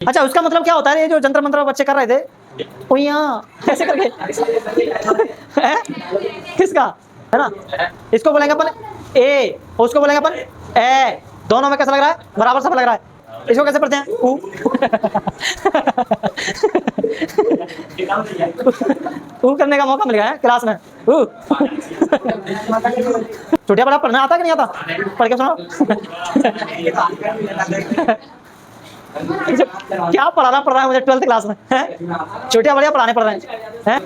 अच्छा, उसका मतलब क्या होता है? ये जो जंतर मंत्र बच्चे कर रहे थे ऐसे करके है? किसका है ना? इसको बोलेंगे अपन ए, उसको बोलेंगे अपन ए। दोनों में कैसा लग रहा है? बराबर सा लग रहा है। इसको कैसे पढ़ते हैं? ऊ। ऊ करने का मौका मिल गया है क्लास में। ऊ। छोटिया बड़ा पढ़ना आता कि नहीं आता? पढ़ के सुनाओ। क्या पढ़ाना पड़ रहा है मुझे 12th क्लास में? छोटिया बढ़िया पढ़ाने पड़ रहे हैं?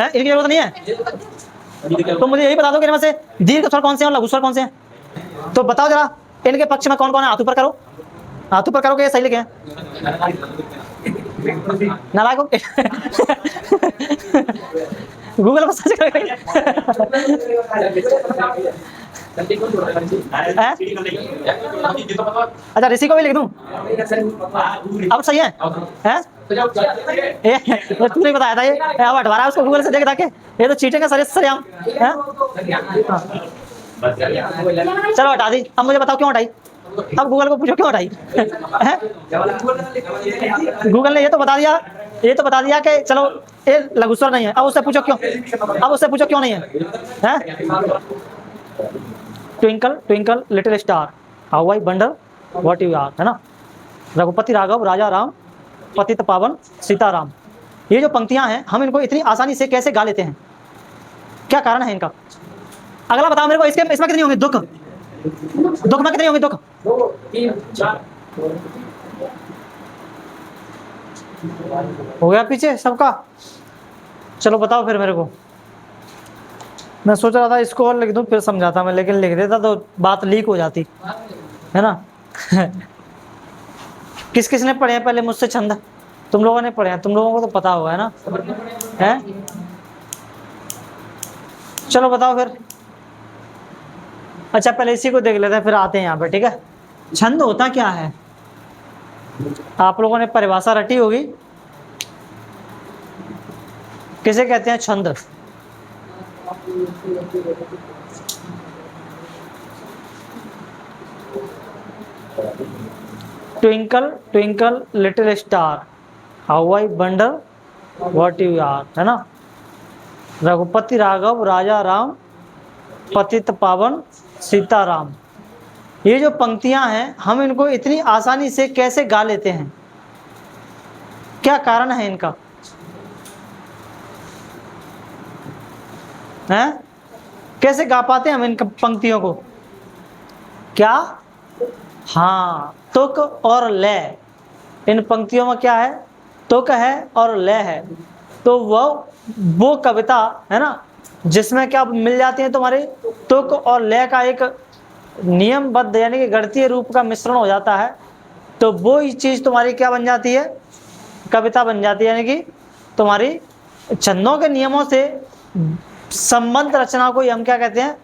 इनकी जरूरत नहीं है। तो मुझे यही बता दो कि इनमें से दीर्घ स्वर कौन से हैं और लघु स्वर कौन से हैं? तो बताओ जरा, इनके पक्ष में कौन कौन है? हाथ ऊपर करो, हाथ ऊपर करो कि ये सही लिखे हैं। नालायक हो। गूगल पर सर्च करके अच्छा, ऋषि को भी लिख दूं? अब सही है? तू नहीं बताया था ये? अब हटवा रहा है उसको गूगल से देख के। ये तो चीटिंग है सरेआम। चलो हटा दी। अब मुझे बताओ क्यों हटाई? अब गूगल को पूछो क्यों हटाई? गूगल ने ये तो बता दिया कि चलो ये लघु स्वर नहीं है। अब उससे पूछो क्यों? अब उससे पूछो क्यों नहीं है? Twinkle twinkle little star, how I wonder what you are, है ना? रघुपति राघव राजा राम, पतित पावन सीताराम। ये जो पंक्तियां हैं, हम इनको इतनी आसानी से कैसे गा लेते हैं? क्या कारण है इनका? अगला बताओ मेरे को, इसमें कितनी होंगी? दुख में कितनी होंगी? दुख हो गया पीछे सबका? चलो बताओ फिर मेरे को। मैं सोच रहा था इसको और लिख दूं फिर समझाता मैं, लेकिन लिख देता तो बात लीक हो जाती, है ना? किस किस ने पढ़े हैं पहले मुझसे छंद? तुम लोगों ने पढ़े हैं, तुम लोगों को तो पता होगा, है ना? है? चलो बताओ फिर। अच्छा, पहले इसी को देख लेते हैं फिर आते हैं यहाँ पे, ठीक है? छंद होता क्या है? आप लोगों ने परिभाषा रटी होगी। किसे कहते हैं छंद? Twinkle twinkle little star, how I wonder what you are, है ना? रघुपति राघव राजा राम, पतित पावन सीताराम। ये जो पंक्तियां हैं, हम इनको इतनी आसानी से कैसे गा लेते हैं? क्या कारण है इनका? हैं? कैसे गा पाते हैं हम इन पंक्तियों को? क्या? हाँ, तुक और लय। इन पंक्तियों में क्या है? तुक है और लय है। तो वो कविता है ना, जिसमें क्या मिल जाती है? तुम्हारे तुक और लय का एक नियमबद्ध यानी कि गणितीय रूप का मिश्रण हो जाता है। तो वो चीज तुम्हारी क्या बन जाती है? कविता बन जाती है। यानी कि तुम्हारी छंदों के नियमों से संबंध रचना को हम क्या कहते हैं?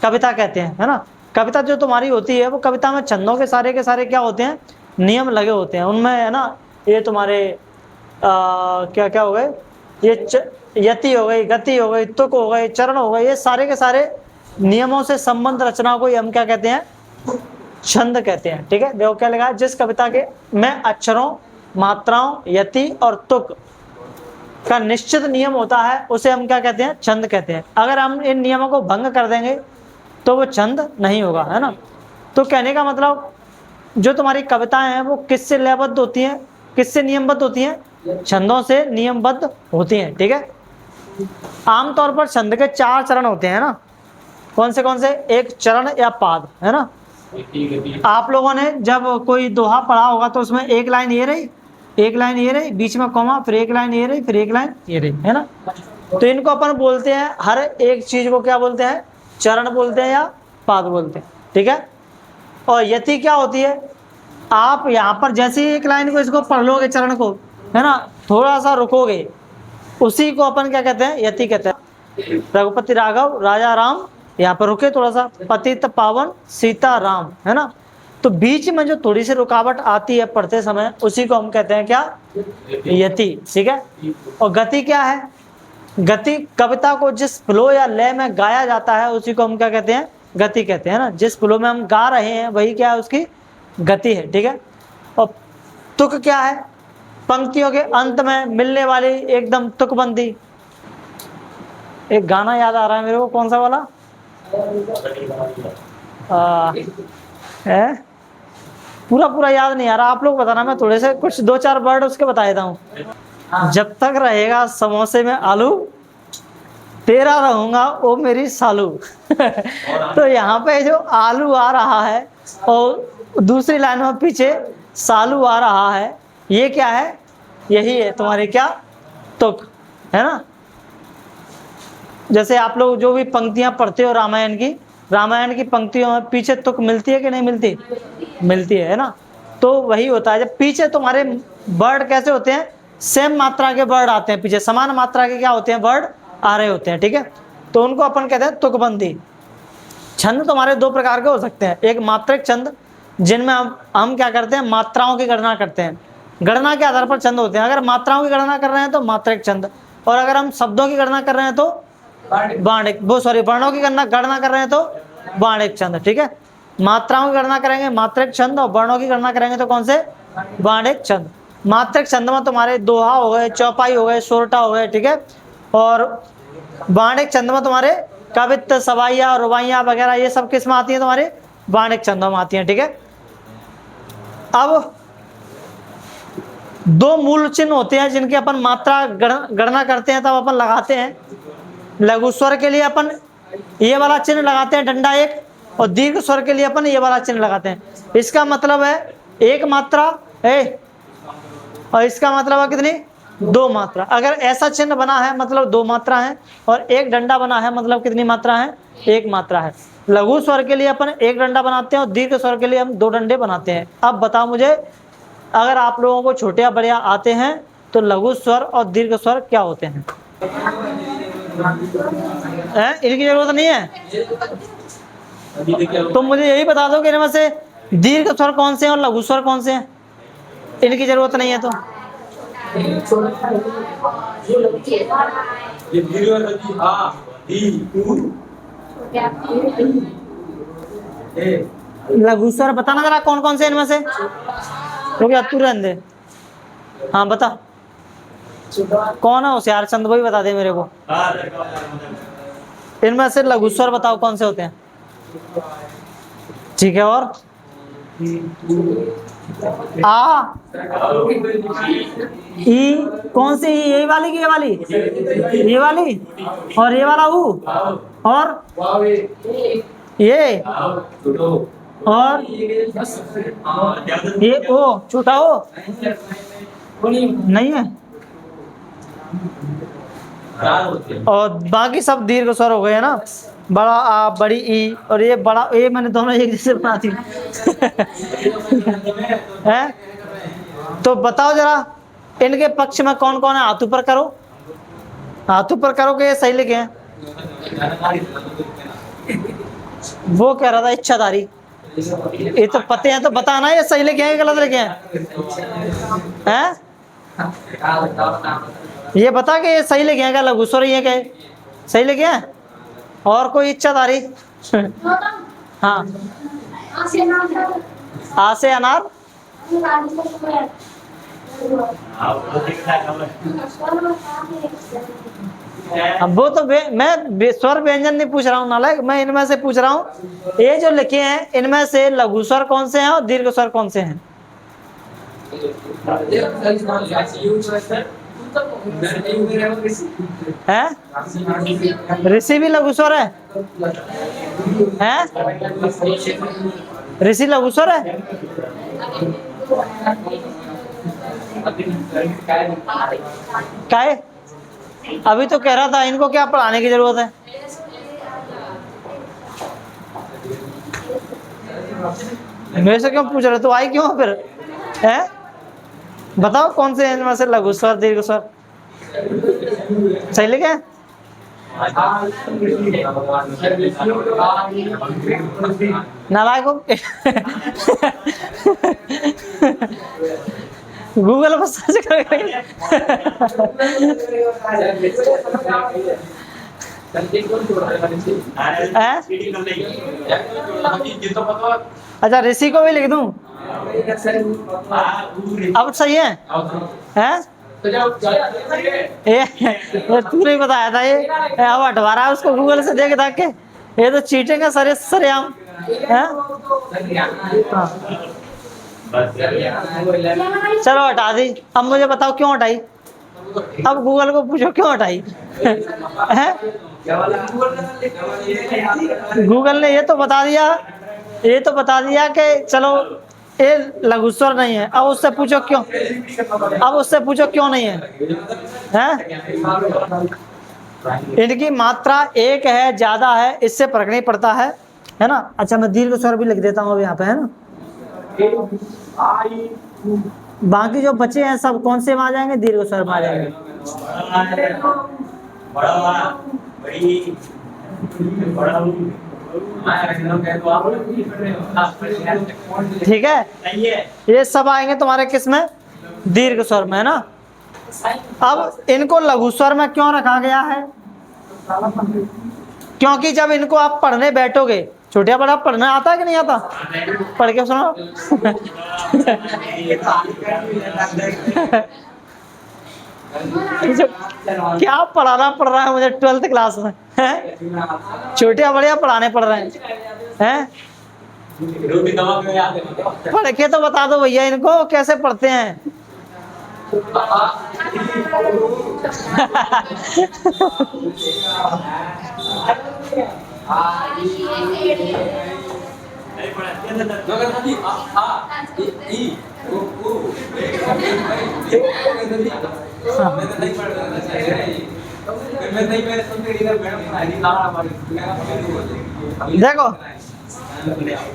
कविता कहते हैं, है ना? कविता जो तुम्हारी होती है, वो कविता में छंदों के सारे क्या होते हैं? नियम लगे होते हैं उनमें, है ना? ये तुम्हारे क्या क्या हो गए? ये यति हो गई, गति हो गई, तुक हो गई, चरण हो गए। ये सारे के सारे नियमों से संबंध रचना को हम क्या कहते हैं? छंद कहते हैं, ठीक है? देखो क्या लगा, जिस कविता के में अक्षरों, मात्राओं, यति और तुक का निश्चित नियम होता है, उसे हम क्या कहते हैं? छंद कहते हैं। अगर हम इन नियमों को भंग कर देंगे तो वो छंद नहीं होगा, है ना? तो कहने का मतलब, जो तुम्हारी कविताएं हैं वो किससे लयबद्ध होती हैं? किससे नियमबद्ध होती हैं? छंदों से नियमबद्ध होती हैं, ठीक है? आमतौर पर छंद के 4 चरण होते हैं ना। कौन से? एक चरण या पाद, है ना? आप लोगों ने जब कोई दोहा पढ़ा होगा तो उसमें एक लाइन ये रही, एक लाइन ये रही, बीच में कॉमा, फिर एक लाइन ये रही, फिर एक लाइन ये रही, है ना? तो इनको अपन बोलते हैं, हर एक चीज को क्या बोलते हैं? चरण बोलते हैं या पाद बोलते हैं, ठीक है? और यति क्या होती है? आप यहाँ पर जैसे ही एक लाइन को इसको पढ़ लोगे, चरण को, है ना, थोड़ा सा रुकोगे, उसी को अपन क्या कहते हैं? यति कहते हैं। रघुपति राघव राजा राम, यहाँ पर रुके थोड़ा सा, पतित पावन सीताराम, है ना? तो बीच में जो थोड़ी सी रुकावट आती है पढ़ते समय, उसी को हम कहते हैं क्या? यति, ठीक है? और गति क्या है? गति कविता को जिस फ्लो या लय में गाया जाता है, उसी को हम क्या कहते हैं? गति कहते हैं ना। जिस फ्लो में हम गा रहे हैं वही क्या है? उसकी गति है, ठीक है? और तुक क्या है? पंक्तियों के अंत में मिलने वाली एकदम तुकबंदी। एक गाना याद आ रहा है मेरे को, कौन सा वाला है? पूरा पूरा याद नहीं आ रहा, आप लोग बताना, मैं थोड़े से कुछ 2-4 वर्ड उसके बता देता हूँ। जब तक रहेगा समोसे में आलू, तेरा रहूंगा ओ मेरी सालू। तो यहाँ पे जो आलू आ रहा है और दूसरी लाइन में पीछे सालू आ रहा है, ये क्या है? यही है तुम्हारी क्या? तुक, है ना। जैसे आप लोग जो भी पंक्तियां पढ़ते हो रामायण की पंक्तियों में पीछे तुक मिलती है कि नहीं मिलती? मिलती है ना। तो वही होता है, जब पीछे तुम्हारे वर्ड कैसे होते हैं, सेम मात्रा के वर्ड आते हैं पीछे, समान मात्रा के क्या होते हैं? वर्ड आ रहे होते हैं, ठीक है। तो उनको अपन कहते हैं तुकबंदी। छंद तुम्हारे 2 प्रकार के हो सकते हैं, एक मात्रिक छंद जिनमें हम क्या करते हैं? मात्राओं की गणना करते हैं, गणना के आधार पर छंद होते हैं। अगर मात्राओं की गणना कर रहे हैं तो मात्रिक छंद, और अगर हम शब्दों की गणना कर रहे हैं तो वर्णों की गणना कर रहे हैं तो बाणिक छंद, ठीक है। मात्राओं की गणना करेंगे मात्रिक छंद, और वर्णों की गणना करेंगे तो कौन से? बाणिक छंद। मात्रिक छंद में तुम्हारे दोहा हो गए, चौपाई हो गए, सोरठा हो गए, ठीक है। और बाणिक छंद में तुम्हारे कवित्त, सवाइयाँ, रुबाइयाँ वगैरह ये सब किस में आती है? तुम्हारे बाणिक छंदों में आती हैं, ठीक है। अब 2 मूल चिन्ह होते हैं जिनकी अपन मात्रा गणना करते हैं, तब अपन लगाते हैं। लघु स्वर के लिए अपन ये वाला चिन्ह लगाते हैं, डंडा एक, और दीर्घ स्वर के लिए अपन ये वाला चिन्ह लगाते हैं। इसका मतलब है 1 मात्रा है, और इसका मतलब है कितनी? 2 मात्रा। अगर ऐसा चिन्ह बना है मतलब 2 मात्रा है, और एक डंडा बना है मतलब कितनी मात्रा है? 1 मात्रा है। लघु स्वर के लिए अपन 1 डंडा बनाते हैं, और दीर्घ स्वर के लिए हम 2 डंडे बनाते हैं। अब बताओ मुझे, अगर आप लोगों को छोटे या बड़े आते हैं तो लघु स्वर और दीर्घ स्वर क्या होते हैं? इनकी जरूरत नहीं है, तो मुझे यही बता दो कि इनमें से दीर्घ स्वर कौन से हैं और लघु स्वर कौन से हैं। इनकी जरूरत नहीं है तो लघु स्वर बताना जरा कौन कौन से इनमें से, क्योंकि तू रहने दे। हाँ बता, कौन है होशियार? चंद भाई बता दे मेरे को, इनमें से लघु स्वर बताओ कौन से होते हैं, ठीक है। और आ, ई, कौन सी? ये वाली की ये वाली, ये वाली, और ये वाला ऊ, और ये, और ये ओ, छोटा ओ नहीं है, और बाकी सब दीर्घ स्वर हो गए है ना। बड़ा आ, बड़ी ई, और ये बड़ा ए, मैंने दोनों एक जैसे बनाती है। तो बताओ जरा इनके पक्ष में कौन कौन है? हाथ ऊपर करो, हाथ ऊपर करो कि ये सही लिखे हैं। वो कह रहा था इच्छाधारी, ये तो पते हैं तो बताना ये सही लिखे हैं गलत लिखे हैं? ये बता के ये सही लिखे हैं क्या? लघु स्वर ये क्या सही लिखे हैं? और कोई इच्छाधारी? हाँ, आ से अनार, अब वो तो मैं स्वर व्यंजन नहीं पूछ रहा हूँ नालायक, मैं इनमें से पूछ रहा हूँ ये जो लिखे हैं इनमें से लघु स्वर कौन से हैं और दीर्घ स्वर कौन से हैं? ऋषि भी लघु स्वर है? ऋषि लघु स्वर है? काहे? अभी तो कह रहा था इनको क्या पढ़ाने की जरूरत है? मेरे से क्यों पूछ रहे? तो आई क्यों फिर? है बताओ कौन से इनमें से लघु स्वर दीर्घ स्वर सही लिखे? नालायक हो गूगल पर सर्च करके अच्छा ऋषि को भी लिख दूं? अब सही है हैं? तू नहीं बताया था ये, अब हटवा रहा है उसको गूगल से देख देख के। ये तो चीटिंग है सरेआम हैं? हाँ। चलो हटा दी। अब मुझे बताओ क्यों हटाई? अब गूगल को पूछो क्यों हटाई हैं? गूगल ने ये तो बता दिया कि चलो ये लघु स्वर नहीं है। अब उससे पूछो क्यों नहीं है हैं? इनकी मात्रा एक है, ज्यादा है, इससे फर्क नहीं पड़ता है ना। अच्छा मैं दीर्घ स्वर भी लिख देता हूँ अब यहाँ पे, है ना। बाकी जो बचे हैं सब कौन से में आ जाएंगे? दीर्घ स्वर में आ जाएंगे। ठीक है, ये सब आएंगे तुम्हारे किस में? दीर्घ स्वर में, है ना। अब इनको लघु स्वर में क्यों रखा गया है? क्योंकि जब इनको आप पढ़ने बैठोगे, छोटिया बड़ा पढ़ना आता है कि नहीं आता? पढ़ के सुनो। क्या पढ़ाना पड़ रहा है मुझे 12th क्लास में हैं? छोटिया बढ़िया पढ़ाने पड़ रहे हैं? पढ़ के तो बता दो भैया इनको कैसे पढ़ते हैं। देखो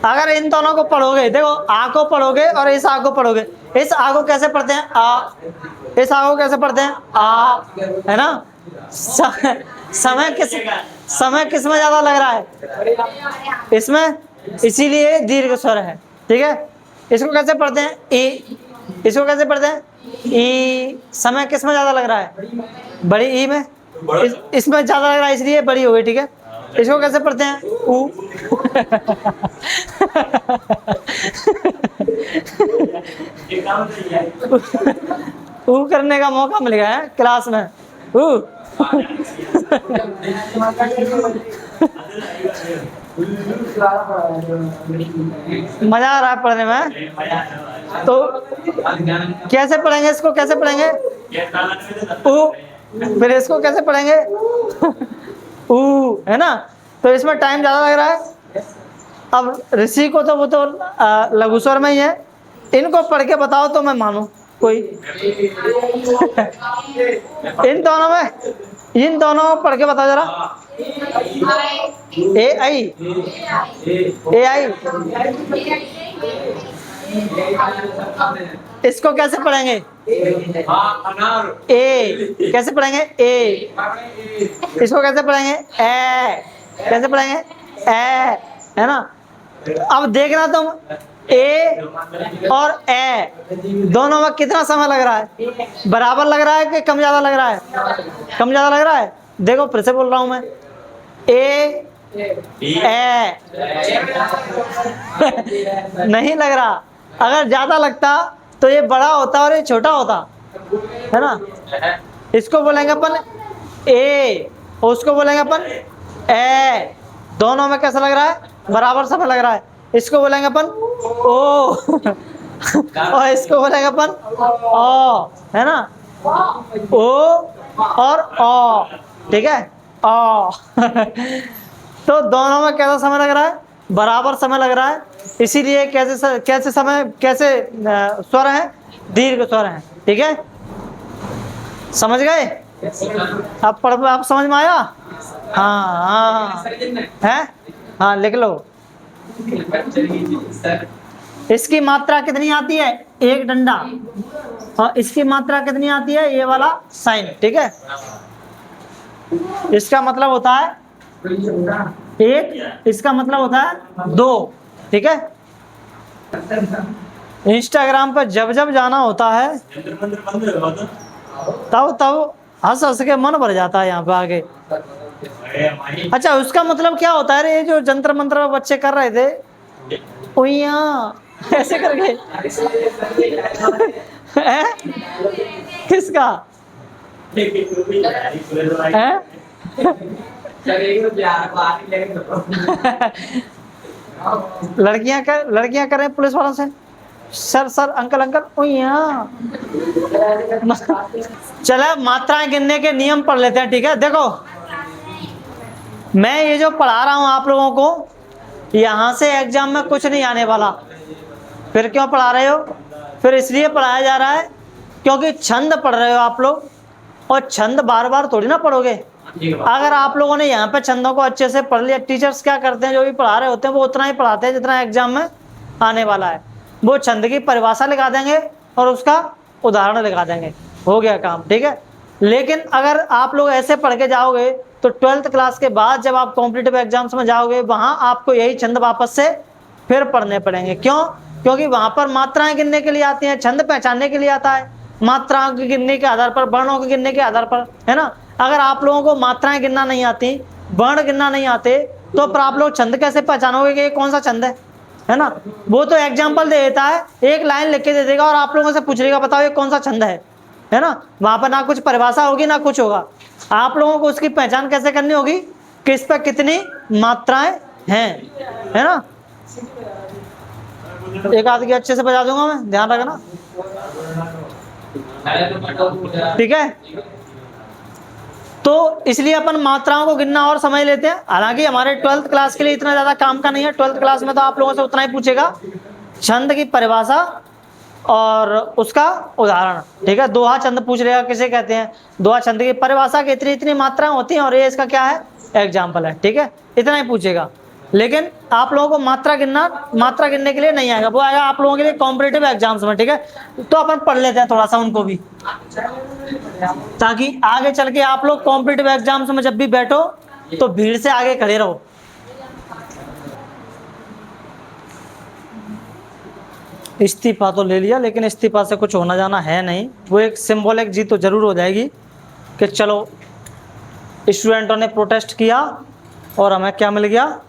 अगर इन दोनों को पढ़ोगे, देखो आ को पढ़ोगे और इस आ को पढ़ोगे। इस आ को कैसे पढ़ते हैं? आ। इस आ को कैसे पढ़ते हैं? आ, है ना। समय किस में ज्यादा लग रहा है? इसमें, इसीलिए दीर्घ स्वर है। ठीक है, इसको कैसे पढ़ते हैं? ई। इसको कैसे पढ़ते हैं? ई। समय किस में ज्यादा लग रहा है? बड़ी ई में। इसमें ज्यादा लग रहा है इसलिए बड़ी हो गई। ठीक है, इसको कैसे पढ़ते हैं? ऊ। ऊ करने का मौका मिल गया है क्लास में। ऊ। मजा आ रहा है पढ़ने में। तो कैसे पढ़ेंगे इसको? कैसे पढ़ेंगे? ऊ। फिर इसको कैसे पढ़ेंगे? ऊ, है ना। तो इसमें टाइम ज्यादा लग रहा है। अब ऋषि को तो वो तो लघु स्वर में ही है। इनको पढ़ के बताओ तो मैं मानू कोई। इन दोनों में पढ़ के बताओ जरा। ए आई। इसको कैसे पढ़ेंगे? ए। कैसे पढ़ेंगे? ए। इसको कैसे पढ़ेंगे? ए। कैसे पढ़ेंगे? ए, है ना। अब देखना तुम, ए और ए दोनों में कितना समय लग रहा है? बराबर लग रहा है कि कम ज्यादा लग रहा है? कम ज्यादा लग रहा है। देखो फिर से बोल रहा हूं मैं, ए नहीं लग रहा। अगर ज्यादा लगता तो ये बड़ा होता और ये छोटा होता, है ना। इसको बोलेंगे अपन ए और उसको बोलेंगे अपन ए। दोनों में कैसा लग रहा है? बराबर समय लग रहा है। इसको बोलेंगे अपन ओ और इसको बोलेंगे अपन ओ, है ना। ओ और ओ, ठीक है। ओ। तो दोनों में कैसा समय लग रहा है? बराबर समय लग रहा है। इसीलिए कैसे स्वर है? दीर्घ स्वर है। ठीक है, समझ गए? आप समझ में आया? हाँ है। हाँ लिख लो। इसकी मात्रा कितनी आती है? एक डंडा। और इसकी मात्रा कितनी आती है? ये वाला साइन। ठीक है, इसका मतलब होता है एक, इसका मतलब होता है दो। ठीक है, इंस्टाग्राम पर जब जब जाना होता है तब हंस हंस के मन भर जाता है यहाँ पे आगे। अच्छा, उसका मतलब क्या होता है? ये जो जंतर मंत्र बच्चे कर रहे थे, ऐसे करके हैं? किसका हैं? लड़कियां करें पुलिस वालों से, सर सर अंकल अंकल, ओ यहाँ। चलो मात्राएं गिनने के नियम पढ़ लेते हैं, ठीक है। देखो मैं ये जो पढ़ा रहा हूं आप लोगों को, यहां से एग्जाम में कुछ नहीं आने वाला। फिर क्यों पढ़ा रहे हो? फिर इसलिए पढ़ाया जा रहा है क्योंकि छंद पढ़ रहे हो आप लोग, और छंद बार बार थोड़ी ना पढ़ोगे। अगर आप लोगों ने यहाँ पे छंदों को अच्छे से पढ़ लिया, टीचर्स क्या करते हैं, जो भी पढ़ा रहे होते हैं वो उतना ही पढ़ाते हैं जितना एग्जाम में आने वाला है। वो छंद की परिभाषा लिखा देंगे और उसका उदाहरण लिखा देंगे, हो गया काम, ठीक है। लेकिन अगर आप लोग ऐसे पढ़ के जाओगे तो 12th क्लास के बाद जब आप कॉम्पिटिटिव एग्जाम्स में जाओगे, वहां आपको यही छंद वापस से फिर पढ़ने पड़ेंगे। क्यों? क्योंकि वहां पर मात्राएं गिनने के लिए आती हैं, छंद पहचानने के लिए आता है, मात्राओं के गिनने के आधार पर, वर्णों के गिनने के आधार पर, है ना। अगर आप लोगों को मात्राएं गिनना नहीं आती, वर्ण गिनना नहीं आते, तो फिर आप लोग छंद कैसे पहचानोगे कि ये कौन सा छंद है ना। वो तो एग्जाम्पल दे देता है, एक लाइन लिख के दे देगा और आप लोगों से पूछ लेगा बताओ ये कौन सा छंद है ना। वहां पर ना कुछ परिभाषा होगी ना कुछ होगा। आप लोगों को उसकी पहचान कैसे करनी होगी कि इस पर कितनी मात्राएं हैं, है ना। एक आध की अच्छे से बजा दूंगा मैं, ध्यान रखना, ठीक है। तो इसलिए अपन मात्राओं को गिनना और समझ लेते हैं। हालांकि हमारे 12th क्लास के लिए इतना ज्यादा काम का नहीं है। 12th क्लास में तो आप लोगों से उतना ही पूछेगा, छंद की परिभाषा और उसका उदाहरण, ठीक है। दोहा छंद पूछ लेगा किसे कहते हैं, दोहा छंद की परिभाषा की इतनी इतनी मात्राएं होती हैं और ये इसका क्या है, एग्जाम्पल है, ठीक है। इतना ही पूछेगा। लेकिन आप लोगों को मात्रा गिनने के लिए नहीं आएगा, वो आएगा आप लोगों के लिए कॉम्पिटिटिव एग्जाम्स में, ठीक है। तो अपन पढ़ लेते हैं थोड़ा सा उनको भी, ताकि आगे चल के आप लोग कॉम्पिटिटिव एग्जाम्स में जब भी बैठो तो भीड़ से आगे खड़े रहो। इस्तीफा तो ले लिया, लेकिन इस्तीफा से कुछ होना जाना है नहीं। वो एक सिंबॉलिक जीत तो जरूर हो जाएगी कि चलो स्टूडेंटों ने प्रोटेस्ट किया और हमें क्या मिल गया,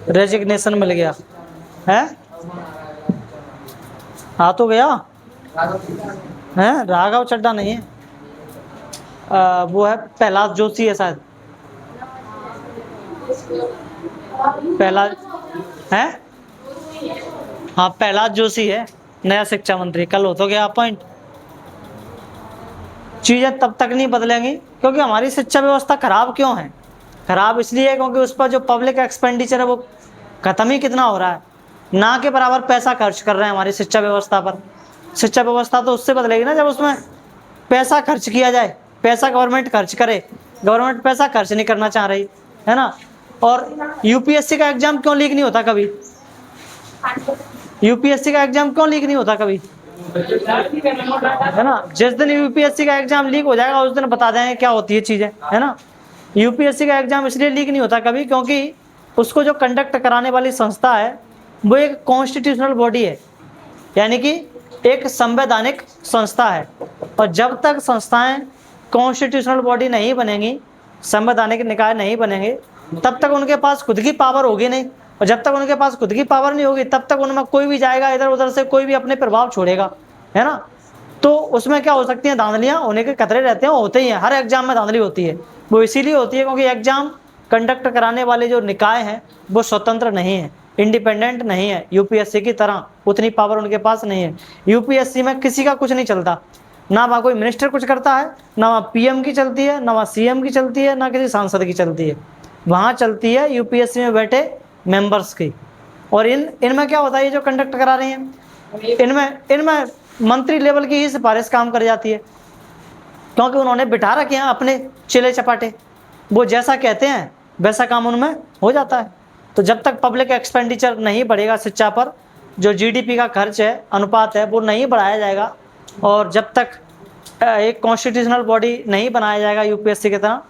रेजिग्नेशन मिल गया है। आ तो गया है, राघव चड्डा नहीं है, वो है प्रहलाद जोशी है शायद, प्रहलाद है, हाँ प्रहलाद जोशी है नया शिक्षा मंत्री। कल हो तो गया अपॉइंट। चीजें तब तक नहीं बदलेंगी क्योंकि हमारी शिक्षा व्यवस्था खराब क्यों है, खराब इसलिए है क्योंकि उस पर जो पब्लिक एक्सपेंडिचर है वो खत्म ही कितना हो रहा है, ना के बराबर पैसा खर्च कर रहे हैं हमारी शिक्षा व्यवस्था पर। शिक्षा व्यवस्था तो उससे बदलेगी ना जब उसमें पैसा खर्च किया जाए, पैसा गवर्नमेंट खर्च करे। गवर्नमेंट पैसा खर्च नहीं करना चाह रही है ना। और यूपीएससी का एग्जाम क्यों लीक नहीं होता कभी, यूपीएससी का एग्जाम क्यों लीक नहीं होता कभी, है ना। जिस दिन यूपीएससी का एग्जाम लीक हो जाएगा उस दिन बता देंगे क्या होती है चीजें, है ना। यूपीएससी का एग्जाम इसलिए लीक नहीं होता कभी क्योंकि उसको जो कंडक्ट कराने वाली संस्था है वो एक कॉन्स्टिट्यूशनल बॉडी है, यानी कि एक संवैधानिक संस्था है। और जब तक संस्थाएं कॉन्स्टिट्यूशनल बॉडी नहीं बनेंगी, संवैधानिक निकाय नहीं बनेंगे, तब तक उनके पास खुद की पावर होगी नहीं। और जब तक उनके पास खुद की पावर नहीं होगी तब तक उनमें कोई भी जाएगा इधर उधर से, कोई भी अपने प्रभाव छोड़ेगा, है ना। तो उसमें क्या हो सकती हैं, धांधलियां होने के खतरे रहते हैं, होते ही हैं। हर एग्जाम में धांधली होती है। वो इसीलिए होती है क्योंकि एग्जाम कंडक्ट कराने वाले जो निकाय हैं वो स्वतंत्र नहीं है, इंडिपेंडेंट नहीं है। यूपीएससी की तरह उतनी पावर उनके पास नहीं है। यूपीएससी में किसी का कुछ नहीं चलता, ना वहाँ कोई मिनिस्टर कुछ करता है, ना वहाँ पीएम की चलती है, ना वहाँ सीएम की चलती है, ना किसी सांसद की चलती है। वहाँ चलती है यूपीएससी में बैठे मेंबर्स की। और इनमें क्या होता है, ये जो कंडक्ट करा रहे हैं इनमें मंत्री लेवल की ही सिफारिश काम कर जाती है क्योंकि उन्होंने बिठा रखे हैं अपने चिले चपाटे। वो जैसा कहते हैं वैसा काम उनमें हो जाता है। तो जब तक पब्लिक एक्सपेंडिचर नहीं बढ़ेगा शिक्षा पर, जो जीडीपी का खर्च है, अनुपात है, वो नहीं बढ़ाया जाएगा, और जब तक एक कॉन्स्टिट्यूशनल बॉडी नहीं बनाया जाएगा यूपीएससी की तरह,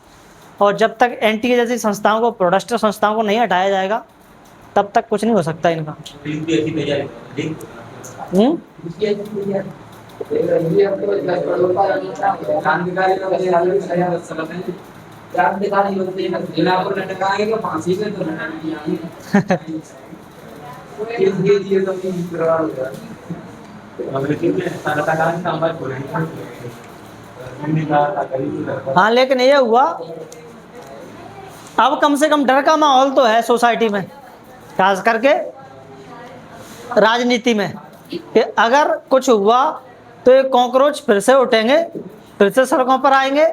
और जब तक एनटीए जैसी संस्थाओं को, प्रोडक्ट संस्थाओं को नहीं हटाया जाएगा, तब तक कुछ नहीं हो सकता इनका। हाँ, लेकिन ये हुआ, अब कम से कम डर का माहौल तो है सोसाइटी में, खास करके राजनीति में, कि अगर कुछ हुआ तो ये कॉकरोच फिर से उठेंगे, फिर से सड़कों पर आएंगे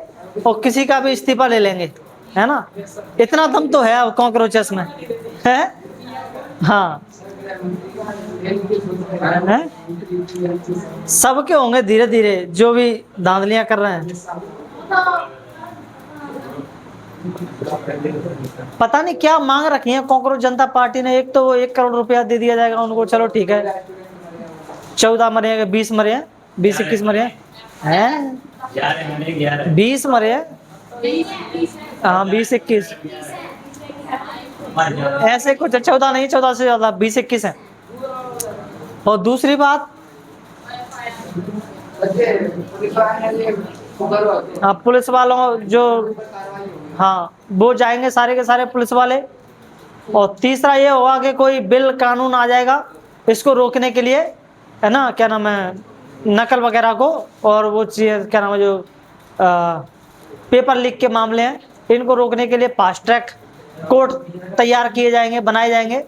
और किसी का भी इस्तीफा ले लेंगे, है ना। इतना दम तो है अब कॉकरोचेस में, है। हाँ, है? सबके होंगे धीरे धीरे, जो भी धांधलियां कर रहे हैं। पता नहीं क्या मांग रखी है कांग्रेस जनता पार्टी ने। एक तो वो 1 करोड़ रुपया दे दिया जाएगा उनको, चलो ठीक है। 14 मरे हैं, 20 मरे हैं, 20-21 मरे हैं, 20 मरे हैं, हाँ 20-21 ऐसे कुछ, 14 नहीं, 14 से ज्यादा, 20-21 है। और दूसरी बात, हाँ पुलिस वालों जो, हाँ वो जाएंगे सारे के सारे पुलिस वाले। और तीसरा ये होगा कि कोई बिल कानून आ जाएगा इसको रोकने के लिए, है ना, क्या नाम है, नकल वगैरह को, और वो चीज क्या नाम है, जो पेपर लीक के मामले हैं, इनको रोकने के लिए फास्ट ट्रैक कोर्ट तैयार किए जाएंगे, बनाए जाएंगे।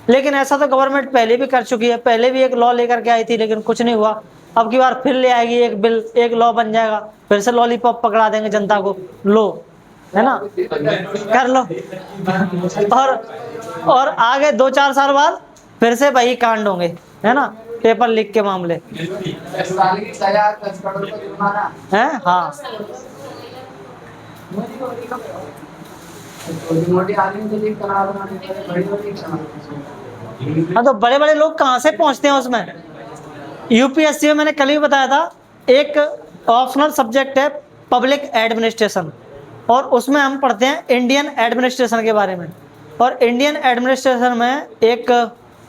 लेकिन ऐसा तो गवर्नमेंट पहले भी कर चुकी है, पहले भी एक लॉ लेकर के आई थी, लेकिन कुछ नहीं हुआ। अब की बार फिर ले आएगी एक बिल, एक लॉ बन जाएगा, फिर से लॉलीपॉप पकड़ा देंगे जनता को, लो, है ना, कर लो। और आगे 2-4 साल बाद फिर से वही कांड होंगे, है ना, पेपर लीक के मामले हैं। हाँ, हाँ तो बड़े बड़े लोग कहाँ से पहुंचते हैं उसमें। यूपीएससी में मैंने कल ही बताया था, एक ऑप्शनल सब्जेक्ट है पब्लिक एडमिनिस्ट्रेशन, और उसमें हम पढ़ते हैं इंडियन एडमिनिस्ट्रेशन के बारे में। और इंडियन एडमिनिस्ट्रेशन में एक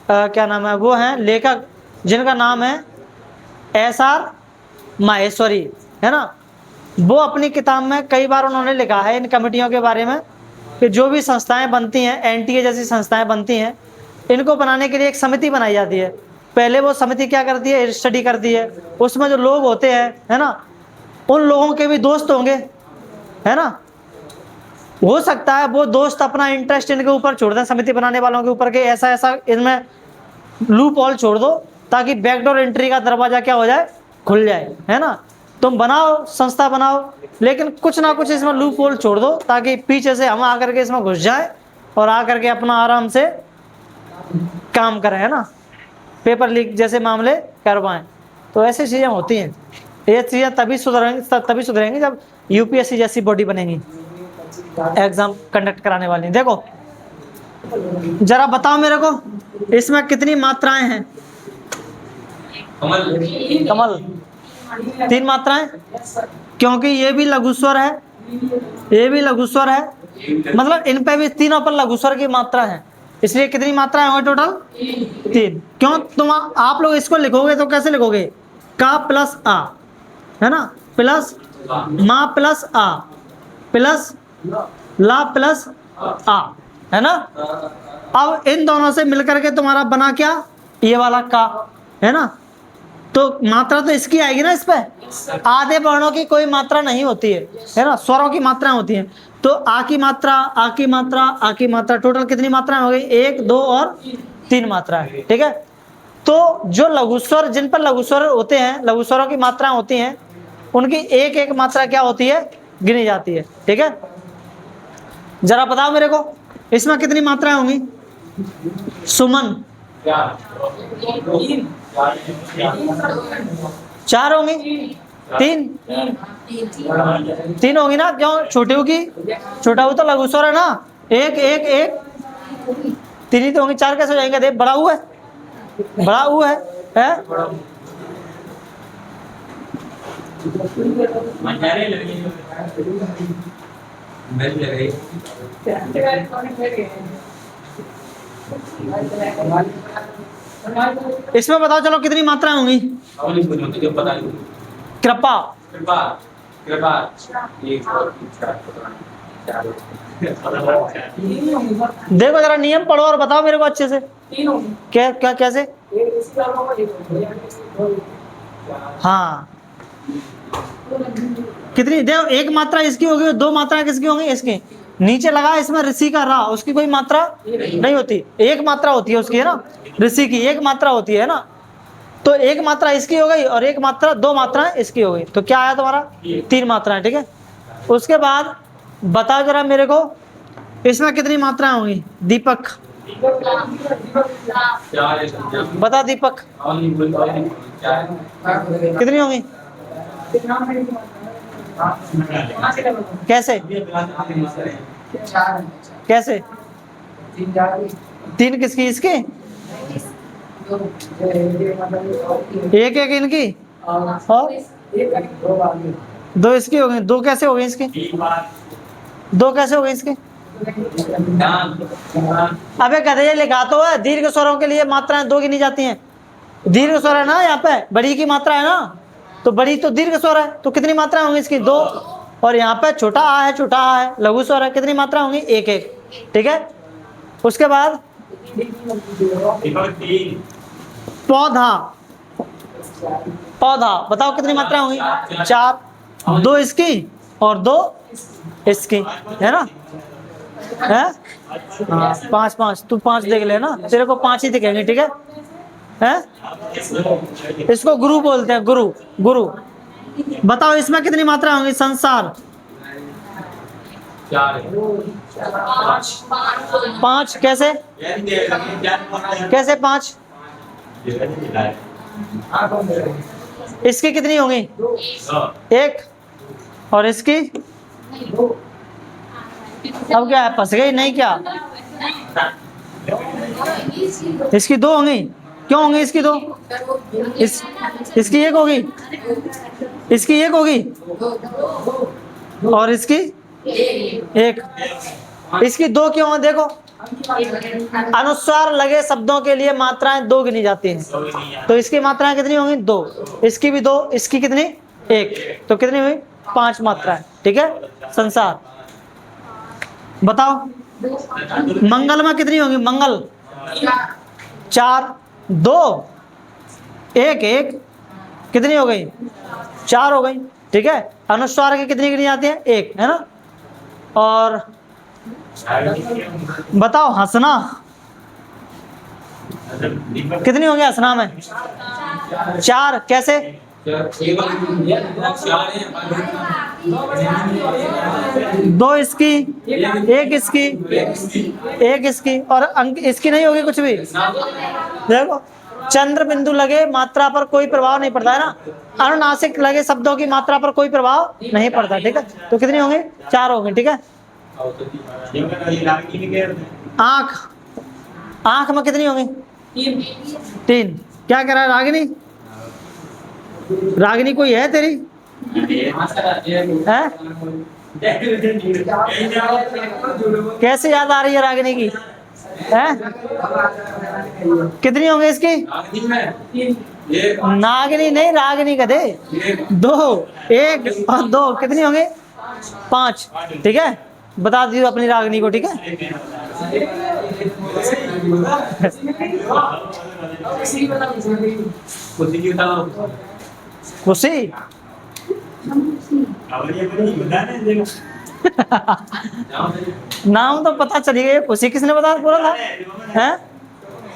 क्या नाम है, वो हैं लेखक जिनका नाम है SR माहेश्वरी, है ना। वो अपनी किताब में कई बार उन्होंने लिखा है इन कमेटियों के बारे में, कि जो भी संस्थाएं बनती हैं, एनटीए जैसी संस्थाएं बनती हैं, इनको बनाने के लिए एक समिति बनाई जाती है। पहले वो समिति क्या करती है, स्टडी करती है, उसमें जो लोग होते हैं, है ना, उन लोगों के भी दोस्त होंगे, है ना। हो सकता है वो दोस्त अपना इंटरेस्ट इनके ऊपर छोड़ दें, समिति बनाने वालों के ऊपर, के ऐसा ऐसा इनमें लूप होल छोड़ दो, ताकि बैकडोर एंट्री का दरवाजा क्या हो जाए, खुल जाए, है ना। तुम बनाओ, संस्था बनाओ, लेकिन कुछ ना कुछ इसमें लूप होल छोड़ दो, ताकि पीछे से हम आकर के इसमें घुस जाए और आकर के अपना आराम से काम करें, है ना, पेपर लीक जैसे मामले करवाएं। तो ऐसी चीजें होती हैं। ये चीजें तभी सुधरेंगी जब यूपीएससी जैसी बॉडी बनेगी, एग्जाम कंडक्ट कराने वाली। देखो जरा बताओ मेरे को, इसमें कितनी मात्राएं हैं? कमल 3 मात्राएं, क्योंकि ये भी लघु स्वर है, ये भी लघु स्वर है, मतलब इन पे भी तीनों पर लघु स्वर की मात्रा है, इसलिए कितनी मात्राएं होंगी टोटल? 3। क्यों, तुम आप लोग इसको लिखोगे तो कैसे लिखोगे, का प्लस आ, है ना, प्लस मा प्लस आ प्लस ला प्लस आ, है ना। अब इन दोनों से मिलकर के तुम्हारा बना क्या, ये वाला का, है ना। तो मात्रा तो इसकी आएगी ना, इस पे आधे वर्णों की कोई मात्रा नहीं होती है ना, स्वरों की मात्रा होती है। तो आ की मात्रा, आ की मात्रा, आ की मात्रा, टोटल कितनी मात्राएं हो गई, 1, 2 और 3 मात्रा है, ठीक है। तो जो लघु स्वर, जिन पर लघु स्वर होते हैं, लघु स्वरों की मात्राएं होती हैं, उनकी एक एक मात्रा क्या होती है, गिनी जाती है, ठीक है। जरा बताओ मेरे को, इसमें कितनी मात्राएं होंगी? सुमन 4 होंगी, 3 होंगी ना, क्यों, छोटे की, छोटा हो तो लघु स्वर है ना, 1 1 1 3 ही तो होंगी, 4 कैसे हो जाएंगे? देख बड़ा हुआ है, बड़ा हुआ है? इसमें बताओ चलो कितनी मात्राएं होंगी? कृपा, देखो जरा नियम पढ़ो और बताओ मेरे को अच्छे से। क्या क्या कैसे? हाँ, कितनी देखो, एक मात्रा इसकी होगी, दो मात्रा किसकी होंगी? इसकी। नीचे लगा इसमें ऋषि का रा, उसकी कोई मात्रा नहीं होती, एक मात्रा होती है उसकी, है ना, ऋषि की एक मात्रा होती है ना। तो एक मात्रा इसकी हो गई और एक मात्रा, दो मात्रा इसकी हो गई, तो क्या आया तुम्हारा? तीन मात्राएं, ठीक है। उसके बाद बताओ जरा मेरे को, इसमें कितनी मात्राएं होंगी? दीपक बता, दीपक कितनी होंगी? कैसे कैसे? तीन किसकी? इसकी एक एक इनकी और दो इसकी हो गई। दो कैसे हो गई इसकी? दो कैसे हो गई इसकी? अबे गधे, लिखा तो है दीर्घ स्वरों के लिए मात्राएं दो गिनी जाती हैं। दीर्घ स्वर है ना, यहाँ पे बड़ी की मात्रा है ना, तो बड़ी तो दीर्घ स्वर है, तो कितनी मात्रा होंगी इसकी? दो। और यहाँ पे छोटा आ है, छोटा आ है, लघु स्वर है, कितनी मात्रा होंगी? एक एक, ठीक है। उसके बाद पौधा, पौधा बताओ कितनी मात्रा होंगी? चार, दो इसकी और दो इसकी, है ना, है? पांच पांच, तू पांच देख लेना, तेरे को पांच ही दिखेंगे, ठीक है, हैं? इसको गुरु बोलते हैं, गुरु, गुरु। बताओ इसमें कितनी मात्रा होंगी? संसार पांच, कैसे कैसे पांच? इसकी कितनी होंगी? एक, और इसकी? अब क्या है, फंस गई नहीं क्या? इसकी दो होंगी। क्यों होंगी इसकी दो? इसकी एक होगी, इसकी एक होगी और इसकी एक। इसकी दो क्यों है? देखो, अनुस्वार लगे शब्दों के लिए मात्राएं दो गिनी जाती हैं, तो इसकी मात्राएं कितनी होंगी? दो। इसकी भी दो, इसकी कितनी? एक, तो कितनी हुई? पांच मात्राएं, ठीक है। संसार बताओ, मंगल में कितनी होंगी? मंगल चार, दो, एक एक, कितनी हो गई? चार हो गई, ठीक है। अनुस्वार की कितनी गिनी जाती है? एक, है ना। और बताओ हंसना कितनी होगी? हंसना में चार, कैसे? दो इसकी, एक इसकी, एक इसकी, और अंक इसकी नहीं होगी कुछ भी। देखो, चंद्र बिंदु लगे मात्रा पर कोई प्रभाव नहीं पड़ता, है ना। अनुनासिक लगे शब्दों की मात्रा पर कोई प्रभाव नहीं पड़ता, ठीक है। तो कितनी होंगी? चार होंगी, ठीक है। आंख, आंख में कितनी होंगी? तीन। क्या कह रहा है रागिनी? रागिनी कोई है तेरी? है? कैसे याद आ रही है रागिनी की? है? कितनी होंगी इसकी? नागिनी नहीं, रागिनी का दे। दो, एक और दो, कितनी होंगी? पांच, ठीक है। बता दीजिए अपनी रागिनी को, ठीक है। खुशी नाम तो पता चली गई। खुशी किसने बता बोला था? हैं?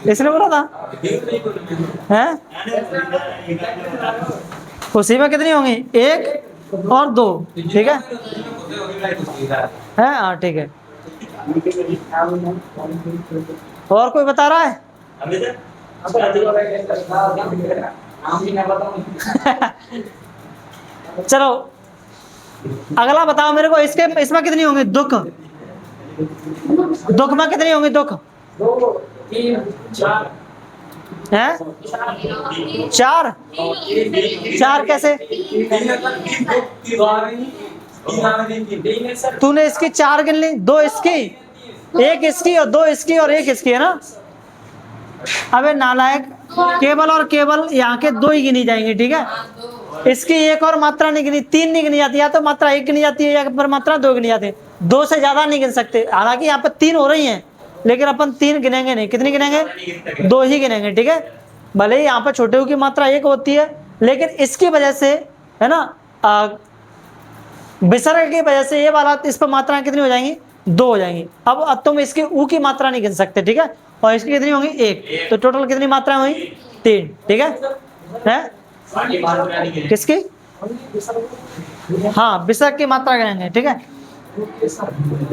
किसने बोला था? हैं? खुशी में कितनी होंगी? एक और दो, ठीक है। हाँ ठीक है। और कोई बता रहा है? चलो अगला बताओ मेरे को, इसके इसमें कितनी होंगी? दुख, दुख में कितनी होंगी? दुख है? चार, चार कैसे? तूने इसकी चार गिन ली, दो इसकी, एक इसकी और दो इसकी और एक इसकी, है ना। अबे नालायक, केवल और केवल यहाँ के दो ही गिनी जाएंगे, ठीक है। इसकी एक और मात्रा नहीं गिनी, तीन नहीं गिनी जाती, या तो मात्रा एक गिनी जाती है या पर मात्रा दो गिनी जाती है। दो से ज्यादा नहीं गिन सकते। हालांकि यहाँ पे तीन हो रही हैं, लेकिन अपन 3 गिनेंगे नहीं। कितनी गिनेंगे? 2 ही गिनेंगे, ठीक है। भले ही यहाँ पर छोटे ऊ की मात्रा 1 होती है, लेकिन इसकी वजह से, है ना, विसर्ग की वजह से ये वाला, इस पर मात्राएं कितनी हो जाएंगी? 2 हो जाएंगी। अब तुम इसकी ऊ की मात्रा नहीं गिन सकते, ठीक है। और इसकी कितनी होंगी? 1। तो टोटल कितनी मात्राएं हुई? 3, ठीक है। किसकी? हाँ, विसर्ग की मात्रा गिनेंगे, ठीक है।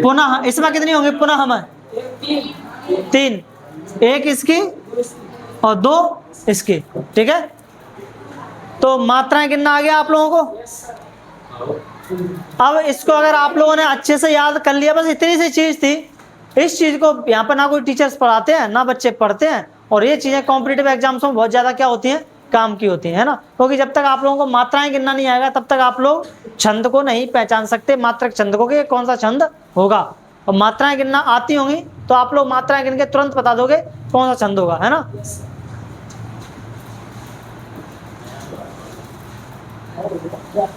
पुनः इसमें कितनी होंगी? पुनः हमें 3, 1 इसकी और 2 इसकी, ठीक है। तो मात्राएं गिनना आ गया आप लोगों को। अब इसको अगर आप लोगों ने अच्छे से याद कर लिया, बस इतनी सी चीज थी। इस चीज को यहाँ पर ना कोई टीचर्स पढ़ाते हैं, ना बच्चे पढ़ते हैं, और ये चीजें कॉम्पिटिटिव एग्जाम्स में बहुत ज्यादा क्या होती हैं? काम की होती है ना। क्योंकि जब तक आप लोगों को मात्राएं गिनना नहीं आएगा, तब तक आप लोग छंद को नहीं पहचान सकते, मात्रक छंद को, कि कौन सा छंद होगा। और मात्राएं गिनना आती होंगी तो आप लोग मात्राएं गिन के तुरंत बता दोगे कौन सा छंद होगा, है ना।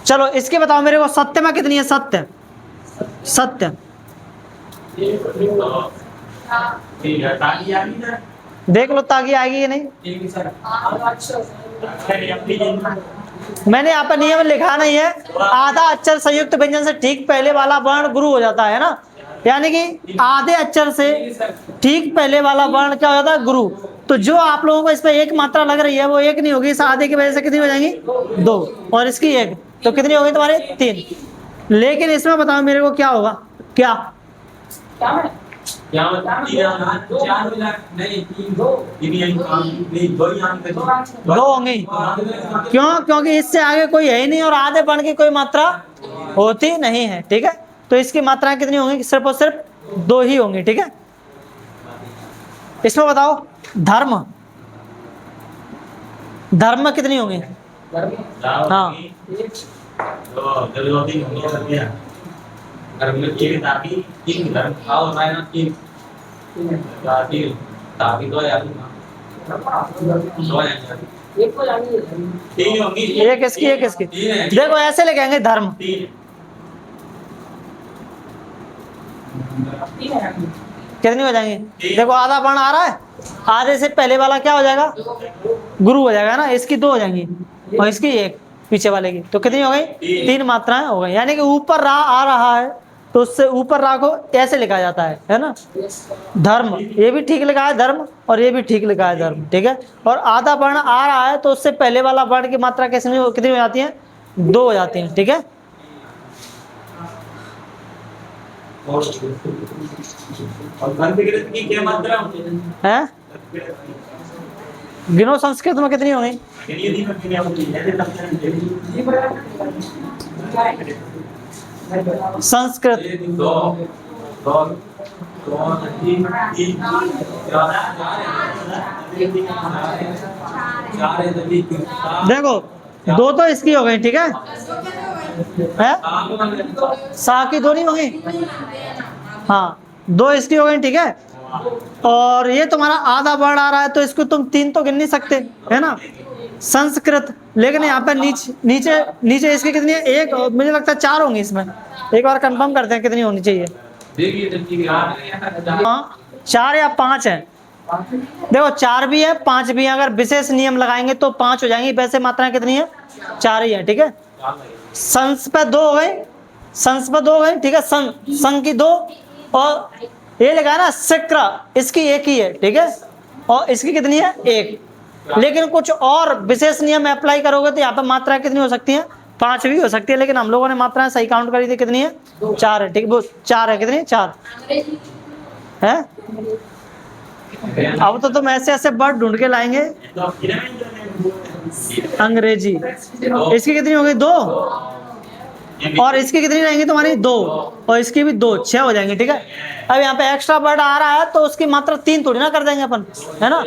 चलो इसके बताओ मेरे को, सत्य में कितनी है? सत्य, सत्य देख लो ताकि आएगी या नहीं। मैंने यहाँ पर नियम लिखा नहीं है। आधा अक्षर संयुक्त व्यंजन से ठीक पहले वाला वर्ण गुरु हो जाता है ना, यानी कि आधे अक्षर से ठीक पहले वाला वर्ण क्या हो जाता है? गुरु। तो जो आप लोगों को इस पे 1 मात्रा लग रही है वो 1 नहीं होगी, इस आधे की वजह से कितनी हो जाएंगी? 2, और इसकी 1, तो कितनी होगी तुम्हारी? 3। लेकिन इसमें बताओ मेरे को क्या होगा? क्या 2 होंगी। क्यों? क्योंकि इससे आगे कोई है ही नहीं और आधे वर्ण की कोई मात्रा होती नहीं है, ठीक है। तो इसकी मात्राएं कितनी होंगी? सिर्फ और सिर्फ 2 ही होंगी, ठीक है। इसमें बताओ धर्म, धर्म कितनी होंगी? हाँ, एक इसकी, एक इसकी। देखो ऐसे लिखेंगे धर्म, कितनी हो जाएंगी? देखो आधा वर्ण आ रहा है, आधे से पहले वाला क्या हो जाएगा? गुरु हो जाएगा ना। इसकी 2 हो जाएंगी और इसकी 1 पीछे वाले की, तो कितनी हो गई? 3 मात्राएं हो गई। यानी कि ऊपर रा आ रहा है तो उससे ऊपर रा को ऐसे लिखा जाता है ना। धर्म, ये भी ठीक लिखा है धर्म, और ये भी ठीक लिखा है धर्म, ठीक है। और आधा वर्ण आ रहा है तो उससे पहले वाला वर्ण की मात्रा कितनी हो जाती है? 2 हो जाती है, ठीक है। हैं? गिनो संस्कृत में कितनी होगी? संस्कृत देखो 2 तो इसकी हो गई, ठीक है। सा की 2 नहीं होगी? हाँ, 2 इसकी हो गई, ठीक है। और ये तुम्हारा आधा वर्ण आ रहा है तो इसको तुम 3 तो गिन नहीं सकते, है ना। संस्कृत, लेकिन यहाँ पे नीचे इसकी कितनी है? 1, मुझे लगता है 4 होंगी इसमें। एक बार कंफर्म करते हैं कितनी होनी चाहिए। हाँ, 4 या 5 है। देखो 4 भी है, 5 भी है। अगर विशेष नियम लगाएंगे तो 5 हो जाएंगी। वैसे मात्राएं कितनी है? 4 ही है, ठीक है। संस पे 2 हो गए, संस पे 2 हो गए, ठीक है। सं की 2, और ये लगा ना सिक्र, इसकी 1 ही है, ठीक है। और इसकी कितनी है? 1। लेकिन कुछ और विशेष नियम अप्लाई करोगे तो यहाँ पर मात्रा कितनी हो सकती है? 5 भी हो सकती है। लेकिन हम लोगों ने मात्राएं सही काउंट करी थी, कितनी है? 4 है, ठीक है। वो 4 है, कितनी? 4 है। अब तो तुम ऐसे वर्ड ढूंढ के लाएंगे। अंग्रेजी, इसकी कितनी होगी? 2, और इसकी कितनी रहेंगी तुम्हारी? 2, और इसकी भी 2, 6 हो जाएंगे, ठीक है। अब यहाँ पे एक्स्ट्रा वर्ड आ रहा है तो उसकी मात्रा 3 थोड़ी ना कर देंगे अपन, है ना।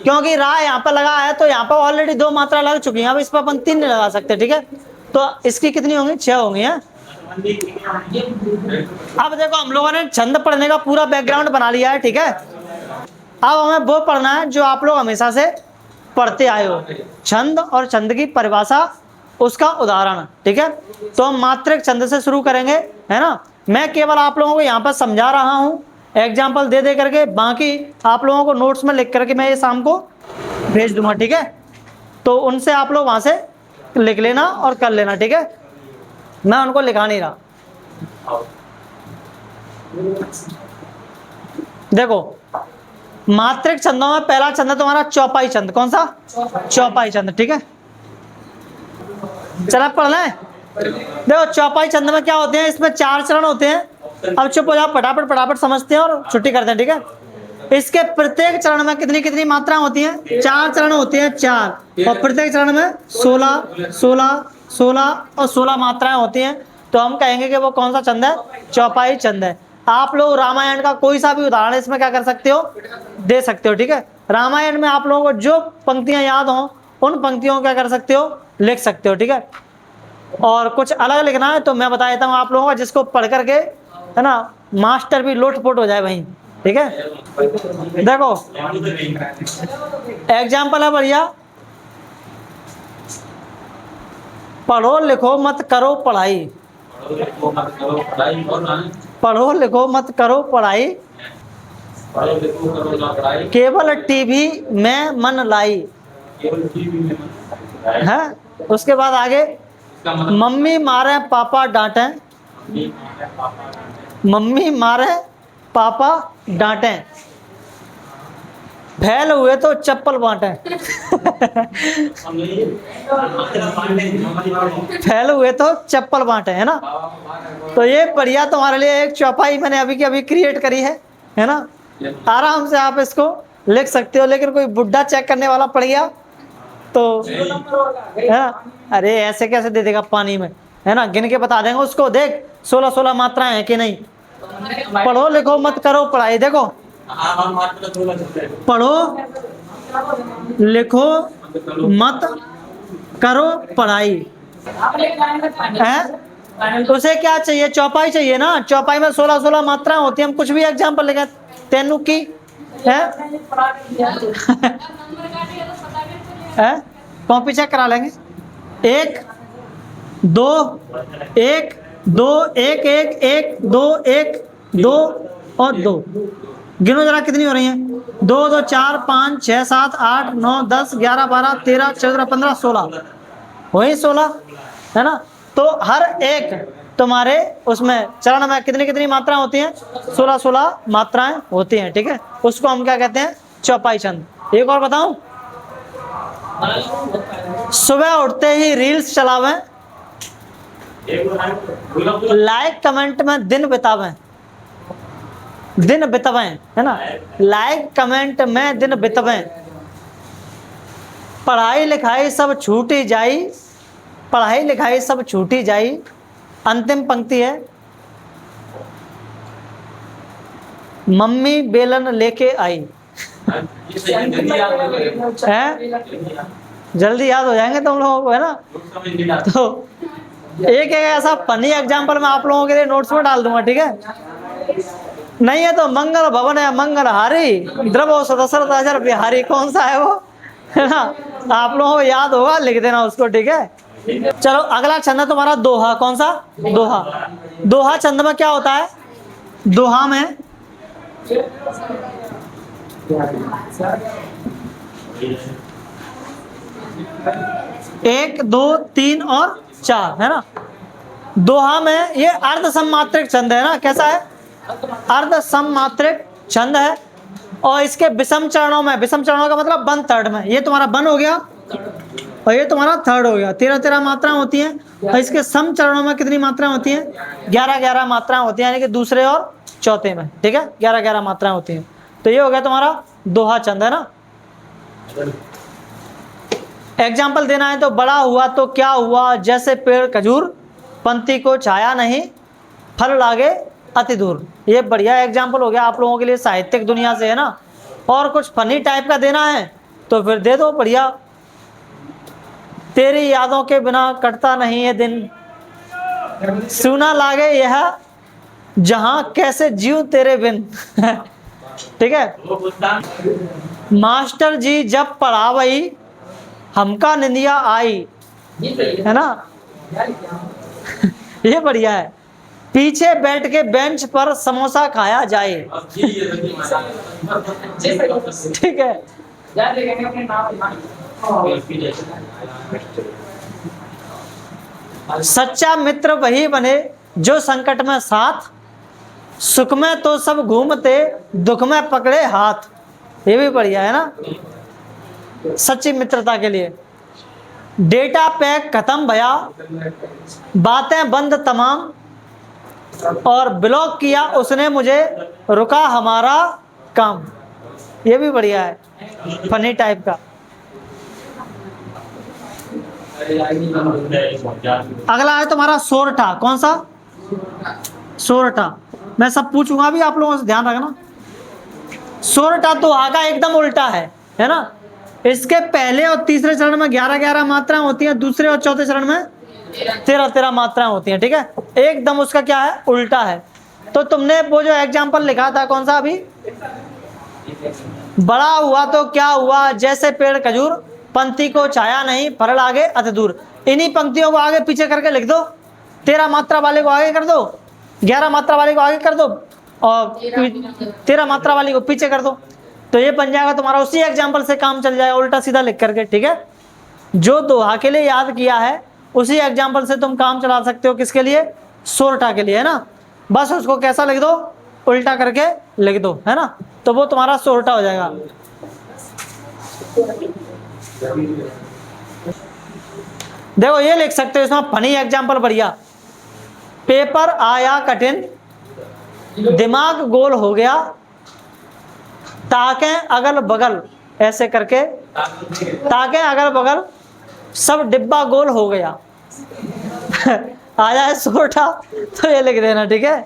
क्योंकि रा यहाँ पे लगा है तो यहाँ पे ऑलरेडी 2 मात्रा लग चुकी है। अब इस पर अपन 3 नहीं लगा सकते, ठीक है। तो इसकी कितनी होंगी? 6 होंगी, है। अब देखो हम लोगों ने छंद पढ़ने का पूरा बैकग्राउंड बना लिया है, ठीक है। अब हमें वो पढ़ना है जो आप लोग हमेशा से पढ़ते आए हो, छंद और छंद की परिभाषा, उसका उदाहरण, ठीक है। तो हम मात्रक छंद से शुरू करेंगे, है ना। मैं केवल आप लोगों को यहाँ पर समझा रहा हूँ, एग्जाम्पल दे दे करके बाकी आप लोगों को नोट्स में लिख करके मैं ये शाम को भेज दूंगा, ठीक है। तो उनसे आप लोग वहां से लिख लेना और कर लेना, ठीक है। मैं उनको लिखा नहीं रहा। देखो मात्रिक छंदों में पहला छंद है तुम्हारा चौपाई छंद। कौन सा? चौपाई छंद, ठीक है। चला पढ़ लें। देखो चौपाई छंद में क्या होते हैं, इसमें 4 चरण होते हैं। अब चुप हो जाओ, फटाफट फटाफट समझते हैं और छुट्टी करते हैं, ठीक है। इसके प्रत्येक चरण में कितनी कितनी मात्राएं होती हैं? 4 चरण होते हैं, 4, और प्रत्येक चरण में 16 16 16 और 16 मात्राएं होती हैं। तो हम कहेंगे कि वो कौन सा छंद है? चौपाई छंद है। आप लोग रामायण का कोई सा भी उदाहरण इसमें क्या कर सकते हो? दे सकते हो, ठीक है। रामायण में आप लोगों को जो पंक्तियां याद हो उन पंक्तियों को क्या कर सकते हो? लिख सकते हो, ठीक है। और कुछ अलग लिखना है तो मैं बता देता हूँ आप लोगों को, जिसको पढ़ करके है ना मास्टर भी लोटपोट हो जाए भाई, ठीक है। देखो एग्जाम्पल है बढ़िया, पढ़ो लिखो मत करो पढ़ाई, पढ़ो लिखो मत करो पढ़ाई, केवल टीवी में मन लाई है। उसके बाद आगे, मम्मी मारे पापा डांटे, मम्मी मारे पापा डांटे, फैल हुए तो चप्पल बांटे फैल हुए तो चप्पल बांटे, है ना। तो ये बढ़िया तुम्हारे लिए एक चौपाई मैंने अभी की अभी क्रिएट करी है ना। आराम से आप इसको लिख सकते हो, लेकिन कोई बुड्ढा चेक करने वाला पड़ गया तो है ना, अरे ऐसे कैसे दे देगा पानी में, है ना। गिन के बता देंगे उसको, देख 16 16 मात्राएं हैं कि नहीं। पढ़ो लिखो मत करो पढ़ाई, देखो पढ़ो लिखो मत करो पढ़ाई है। उसे क्या चाहिए? चौपाई चाहिए ना। चौपाई में 16 16 मात्राएं होती हैं। हम कुछ भी एग्जाम्पल लेंगे, तेनू की है कॉपी चेक करा लेंगे। 1 2 1 2 1 1 1 2 1 2 और 2। गिनो जरा कितनी हो रही हैं? 2 2 4 5 6 7 8 9 10 11 12 13 14 15 16, वही 16 है ना। तो हर एक तुम्हारे उसमें चरण में कितनी कितनी मात्राएं होती हैं? 16 16 मात्राएं होती हैं, ठीक है। उसको हम क्या कहते हैं? चौपाई छंद। एक और बताऊं, सुबह उठते ही रील्स चलावें, लाइक कमेंट में दिन बितावें, दिन बितावें है ना, लाइक कमेंट में दिन बितावें, पढ़ाई लिखाई सब छूटी जाई, पढ़ाई लिखाई सब छूटी जाई। अंतिम पंक्ति है, मम्मी बेलन लेके आई है। जल्दी याद हो जाएंगे तुम लोगों को, है ना। तो एक ऐसा फनी एग्जाम्पल मैं आप लोगों के लिए नोट्स में डाल दूंगा, ठीक है। नहीं है तो मंगल भवन है मंगलहारी, द्रवो सदसर बिहारी, कौन सा है वो, है ना। आप लोगों को याद होगा, लिख देना उसको, ठीक है। चलो अगला छंद है तुम्हारा दोहा। कौन सा? दोहा। दोहा छंद में क्या होता है? दोहा में 1 2 3 और 4 है ना। दोहा में ये अर्ध सममात्रिक छंद है ना। कैसा है? अर्ध सममात्रिक छंद है। और इसके विषम चरणों में, विषम चरणों का मतलब वन थर्ड में, ये तुम्हारा वन हो गया और ये तुम्हारा थर्ड हो गया। 13 13 मात्राएं होती हैं। और इसके सम चरणों में कितनी मात्राएं होती हैं? 11 11 मात्राएं होती हैं, यानी कि दूसरे और चौथे में, ठीक है। 11 11 मात्राएं होती हैं। तो ये हो गया तुम्हारा दोहा छंद, है ना। एग्जाम्पल देना है तो, बड़ा हुआ तो क्या हुआ, जैसे पेड़ खजूर, पंक्ति को छाया नहीं, फल लागे अति दूर। ये बढ़िया एग्जाम्पल हो गया आप लोगों के लिए साहित्यिक दुनिया से, है ना। और कुछ फनी टाइप का देना है तो फिर दे दो बढ़िया, तेरी यादों के बिना कटता नहीं है दिन, सूना लागे यह जहां कैसे जीव तेरे बिन ठीक है। मास्टर जी जब पढ़ावई हमका निंदिया आई, है ना ये बढ़िया है। पीछे बैठ के बेंच पर समोसा खाया जाए। ठीक है। सच्चा मित्र वही बने जो संकट में साथ, सुख में तो सब घूमते, दुख में पकड़े हाथ। ये भी बढ़िया है ना, सच्ची मित्रता के लिए। डेटा पैक खत्म भया, बातें बंद तमाम, और ब्लॉक किया उसने मुझे, रुका हमारा काम। ये भी बढ़िया है, फनी टाइप का। अगला है तुम्हारा सोरठा। कौन सा? सोरठा। मैं सब पूछूंगा भी, आप लोगों से ध्यान रखना। सोरठा तो आगा एकदम उल्टा है ना। इसके पहले और तीसरे चरण में 11-11 मात्राएं होती हैं, दूसरे और चौथे चरण में 13-13 मात्राएं होती हैं। ठीक है, एकदम उसका क्या है, उल्टा है। तो तुमने वो जो एग्जाम्पल लिखा था, कौन सा अभी, बड़ा हुआ तो क्या हुआ जैसे पेड़ खजूर, पंक्ति को छाया नहीं फरल आगे अति दूर। इन्हीं पंक्तियों को आगे पीछे करके लिख दो। 13 मात्रा वाले को आगे कर दो, 11 मात्रा वाले को आगे कर दो, और 13 मात्रा वाली को पीछे कर दो। तो ये बन जाएगा तुम्हारा, उसी एग्जाम्पल से काम चल जाएगा, उल्टा सीधा लिख करके। ठीक है, जो दोहा के लिए याद किया है उसी एग्जाम्पल से तुम काम चला सकते हो। किसके लिए? सोरठा के लिए, है ना। बस उसको कैसा लिख दो, उल्टा करके लिख दो, है ना। तो वो तुम्हारा सोरठा हो जाएगा। देखो ये लिख सकते हो, इसमें फनी एग्जाम्पल बढ़िया। पेपर आया कठिन, दिमाग गोल हो गया, ताके अगल बगल, ऐसे करके ताके अगल बगल सब डिब्बा गोल हो गया। आ जाए सोरठा तो ये लिख देना। ठीक है,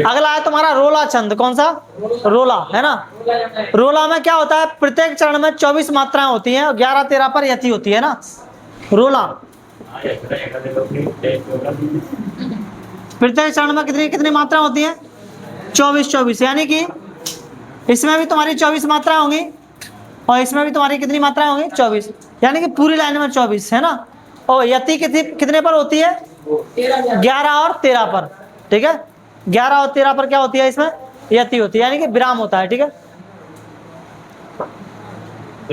अगला है तुम्हारा रोला छंद। कौन सा? रोला, है ना। रोला में क्या होता है, प्रत्येक चरण में 24 मात्राएं होती हैं और 11-13 पर यति होती है ना। रोला प्रत्येक चरण में कितनी कितनी मात्राएं होती हैं? 24, यानी कि इसमें भी तुम्हारी 24 मात्राएं होंगी और इसमें भी तुम्हारी कितनी मात्राएं होंगी? 24, यानी कि पूरी लाइन में 24, है ना। और यति कितने पर होती है? 11 और 13 पर। ठीक है, 11 और 13 पर क्या होती है? इसमें यति होती है, यानी कि विराम होता है। ठीक है,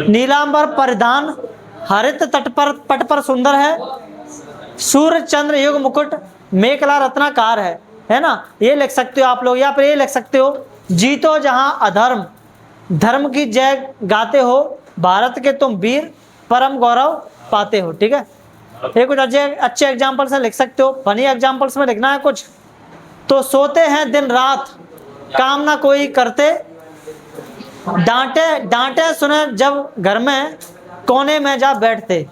नीलांबर परिधान, हरित तट पर पट पर सुंदर है, सूर्य चंद्र युग मुकुट, मेखला रत्नाकार है ना। ये लिख सकते हो आप लोग। या फिर ये लिख सकते हो, जीतो जहां अधर्म, धर्म की जय गाते हो, भारत के तुम वीर, परम गौरव पाते हो। ठीक है, ये कुछ अच्छे एग्जाम्पल से लिख सकते हो। फनी एग्जाम्पल्स में लिखना है कुछ। तो सोते हैं दिन रात, काम ना कोई करते, डांटे डांटे सुने जब घर में, कोने में जा बैठते।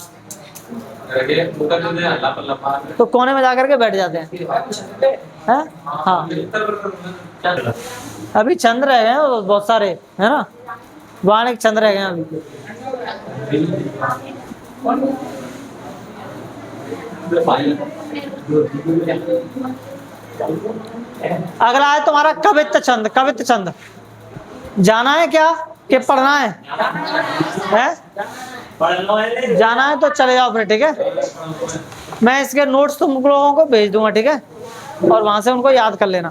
तो कोने में जाकर के बैठ जाते हैं, है? हाँ, अभी चंद रह गए हैं बहुत सारे, है ना। वाणिक चंद रह गए हैं अभी। अगला है तुम्हारा कवित्त छंद। कवित्त छंद जाना है क्या कि पढ़ना है? जाना है तो चले जाओ फिर। ठीक है, मैं इसके नोट्स तुम लोगों को भेज दूंगा। ठीक है, और वहां से उनको याद कर लेना।